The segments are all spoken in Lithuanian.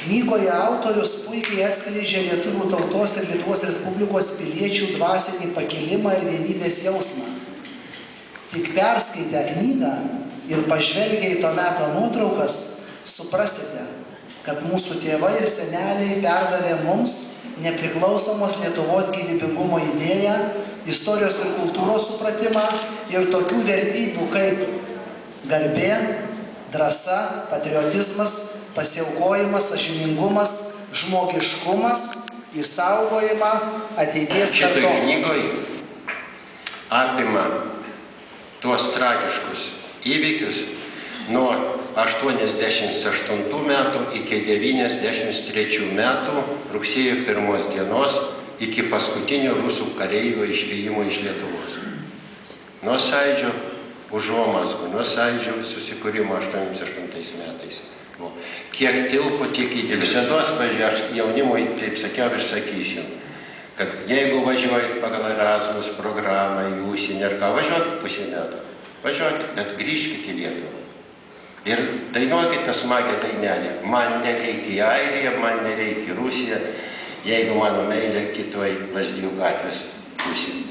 Knygoje autorius puikiai atskleidžia lietuvių tautos ir Lietuvos Respublikos piliečių dvasinį pakilimą ir vienybės jausmą. Tik perskaitę knygą ir pažvelgę į to meto nuotraukas, suprasite, kad mūsų tėvai ir seneliai perdavė mums nepriklausomos Lietuvos gyvybingumo idėją, istorijos ir kultūros supratimą ir tokių vertybių kaip garbė, drąsa, patriotizmas, pasiaukojimas, sąžiningumas, žmogiškumas, išsaugojimą ateities kartoms. Šitoj knygoj apima tuos tragiškus įvykius nuo 88 metų iki 93 metų rugsėjo 1 dienos iki paskutinio rusų kareivio išvijimo iš Lietuvos. Nuo Sąjūdžio užuomazgų, nuo Sąjūdžio susikūrimo 88 metais. Kiek tilpo, tiek įdėlė. Visados, pažiūrėjau, aš jaunimui, taip sakiau ir sakysiu, kad jeigu važiuojat pagal Erasmus programą į užsienį ar ką, važiuokit pusę metų. Važiuokit, bet grįžkite į Lietuvą. Ir dainuokite smagią dainelę. Man nereikia į Airiją, man nereikia į Rusiją, jeigu mano meilė kitoj Lazdijų gatvės pusėje.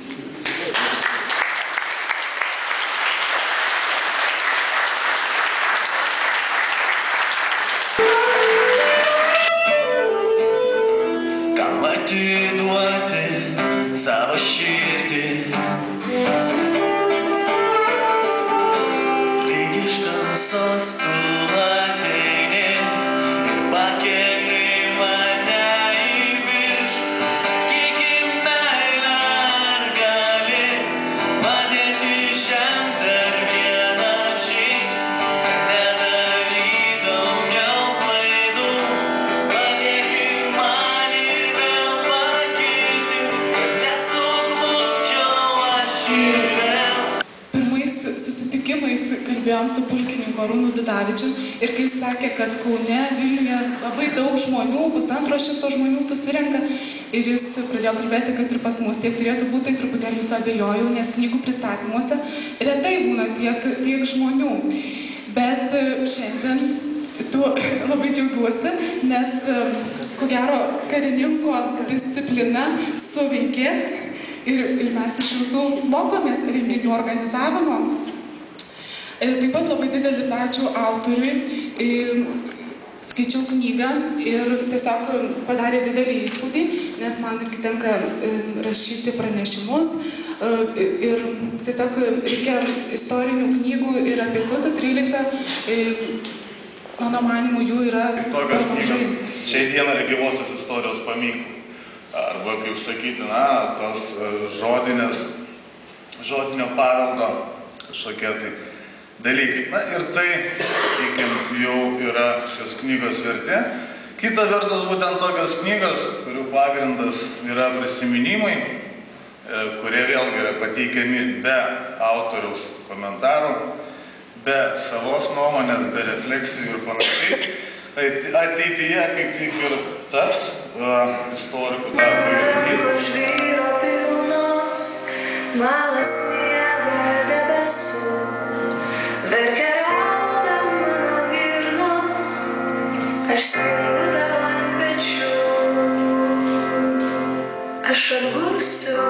Kalbėjom su pulkininku Arūnu Dudavičium ir kai jis sakė, kad Kaune, Vilniuje labai daug žmonių, 150 žmonių susirenka ir jis pradėjo kalbėti, kad ir pas mus tiek turėtų būti, tai truputėlį jūs abejojau, nes knygų pristatymuose retai būna tiek žmonių. Bet šiandien labai džiaugiuosi, nes ko gero karininko disciplina suveikė ir mes iš visų mokomės renginių organizavimo. Taip pat labai didelis ačiū autoriui, skaičiau knygą ir tiesiog padarė didelį įspūdį, nes man irgi tenka rašyti pranešimus ir tiesiog reikia istorinių knygų ir apie sausio 13, mano manymu, jų yra per mažai. Šiai dieną yra gyvosios istorijos paminklų, arba kaip sakyti, tos žodinio paveldo kažkokie tai dalykai. Ir tai, sakykime, jau yra šios knygos vertė. Kita vertus, būtent tokios knygos, kurių pagrindas yra prisiminimai, kurie vėlgi yra pateikiami be autoriaus komentarų, be savos nuomonės, be refleksijų ir panašiai. Tai ateityje kaip tik ir taps istorikų darbo įrankis. Verkia mano girnos, aš sningu tau ant pečių, aš atgulsiu,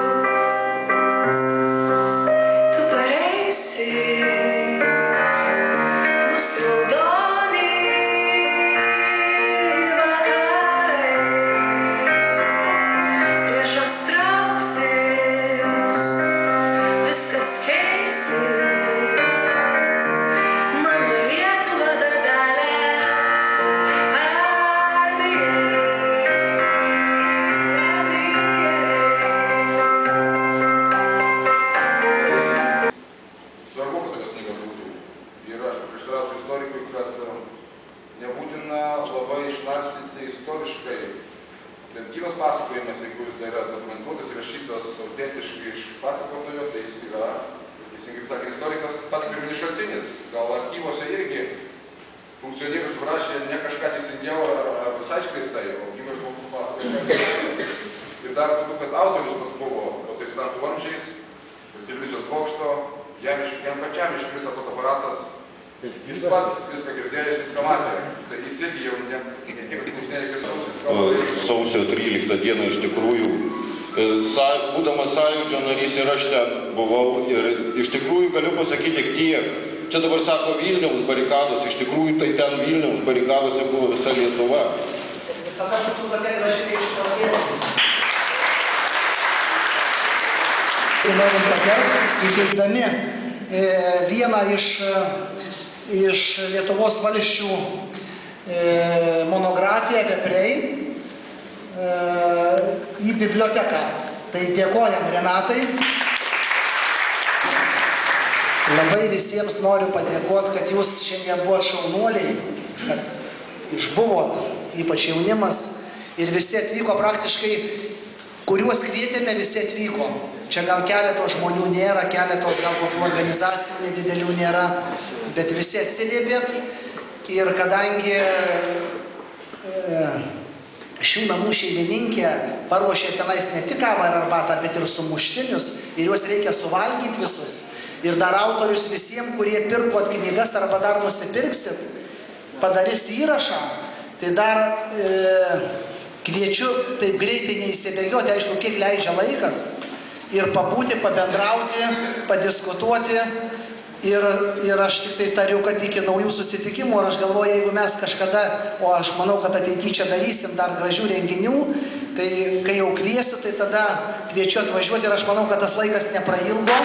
tu pareisi, bus raudoni vakarai, priešas trauksis, viskas keisis. Gyvas pasakojimas, jeigu jis yra dokumentuotas, rašytas autentiškai iš pasakotojo, tai jis yra, teisingai sakė istorikas, pats pirminis šaltinis. Gal archyvose irgi funkcionierius rašė ne kažką teisingiau ar visai škirtai, o gyvas žmogus pasakojimas. Ir dar turbūt, kad autorius pats buvo protestantų vamzdžiais, televizijos bokšto, jam pačiam iškrito fotoaparatas Jis pats viską girdėjo, jis viską matė. Tai jis irgi jau ne tik klausinėlį, kad jis kalba. Sausio 13 dieną iš tikrųjų, būdamas sąjūdžio narys ir aš ten buvau ir iš tikrųjų galiu pasakyti tik tiek. Čia dabar sako Vilniaus barikados, iš tikrųjų tai ten Vilniaus barikadose buvo visa Lietuva. Visada būtų tokia gražiai iš kalbėtis. Tai norim pagerbti, įteikdami vieną iš Lietuvos valsčių monografiją apie Prei į biblioteką. Tai dėkojam Renatai. Labai visiems noriu padėkoti, kad jūs šiandien buvot šaunuoliai, kad išbuvot, ypač jaunimas, ir visi atvyko praktiškai, kuriuos kvietėme, visi atvyko. Čia gal keletos žmonių nėra, keletos gal kokių organizacijų nedidelių nėra, bet visi atsiliepėt. Ir kadangi šių namų šeimininkė paruošė tenais ne tik kavą ir arbatą, bet ir sumuštinius, ir juos reikia suvalgyti visus. Ir dar autorius visiems, kurie pirkot knygas arba dar nusipirksit, padarys įrašą, tai dar kviečiu taip greitai neįsibėgioti, aišku, kiek leidžia laikas, ir pabūti, pabendrauti, padiskutuoti. Ir aš tik tai tariu, kad iki naujų susitikimų, ir aš galvoju, jeigu mes kažkada, o aš manau, kad ateityje čia darysim dar gražių renginių, tai kai jau kviesiu, tai tada kviečiu atvažiuoti ir aš manau, kad tas laikas neprailgo.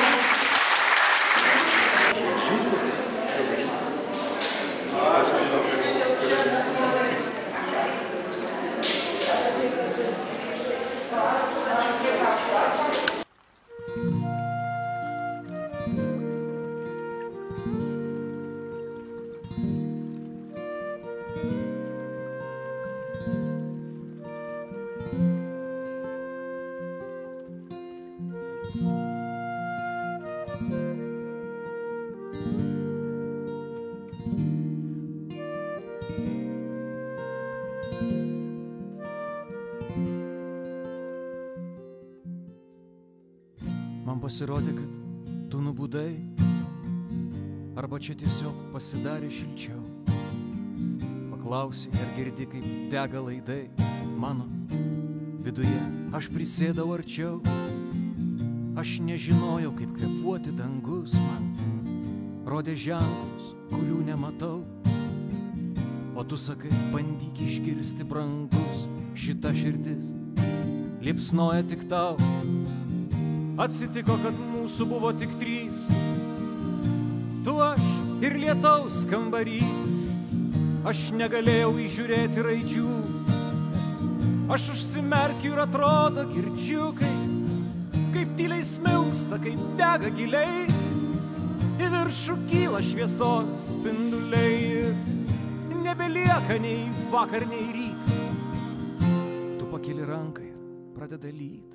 Man pasirodė, kad tu nubudai, arba čia tiesiog pasidarė šilčiau. Paklausė, ar girdi, kaip dega laidai mano viduje. Aš prisėdau arčiau, aš nežinojau, kaip kvėpuoti dangus man. Rodė ženklus, kurių nematau. O tu sakai, bandyk išgirsti brangus, šita širdis liepsnoja tik tau. Atsitiko, kad mūsų buvo tik 3, tu, aš ir lietaus kambarį. Aš negalėjau įžiūrėti raidžių, aš užsimerkiu ir atrodo girdžiu, kaip tyliai smilksta, kaip dega giliai. Į viršų kyla šviesos spinduliai ir nebelieka nei vakar, nei ryt. Tu pakeli ranką ir pradeda lyt.